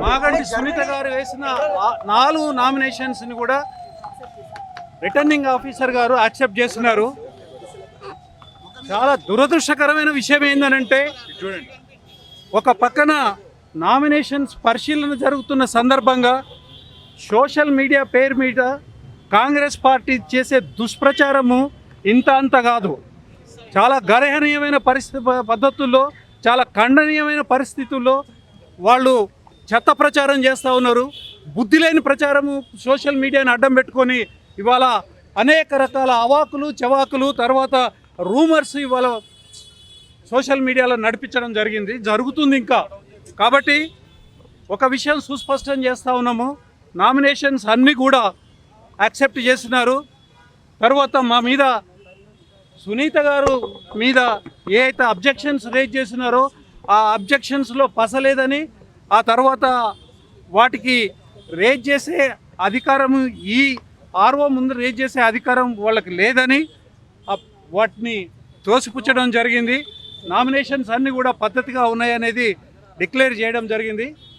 మాగంటి సునీత గారు వేసిన 4 నామినేషన్స్ని కూడా రిటర్నింగ్ ఆఫీసర్ గారు యాక్సెప్ట్ చేస్తున్నారు. చాలా దురదృష్టకరమైన విషయం ఏంటంటే, ఒక పక్కన నామినేషన్స్ పరిశీలన జరుగుతున్న సందర్భంగా సోషల్ మీడియా పేరు మీద కాంగ్రెస్ పార్టీ చేసే దుష్ప్రచారము ఇంత అంత కాదు. చాలా గర్హనీయమైన పద్ధతుల్లో, చాలా ఖండనీయమైన పరిస్థితుల్లో వాళ్ళు చెత్త ప్రచారం చేస్తూ ఉన్నారు. బుద్ధి లేని ప్రచారము సోషల్ మీడియాని అడ్డం పెట్టుకొని ఇవాళ అనేక రకాల అవాకులు చవాకులు, తర్వాత రూమర్స్ ఇవాళ సోషల్ మీడియాలో నడిపించడం జరుగుతుంది ఇంకా. కాబట్టి ఒక విషయం సుస్పష్టం చేస్తూ ఉన్నాము, నామినేషన్స్ అన్నీ కూడా యాక్సెప్ట్ చేస్తున్నారు. తర్వాత మా మీద సునీత గారు మీద ఏ అయితే అబ్జెక్షన్స్ రేజ్ చేస్తున్నారో ఆ అబ్జెక్షన్స్లో పసలేదని, ఆ తర్వాత వాటికి రేజ్ చేసే అధికారం ఈ ఆర్ఓ ముందు రేజ్ చేసే అధికారం వాళ్ళకి లేదని వాటిని తోసిపుచ్చడం జరిగింది. నామినేషన్స్ అన్నీ కూడా పద్ధతిగా ఉన్నాయనేది డిక్లేర్ చేయడం జరిగింది.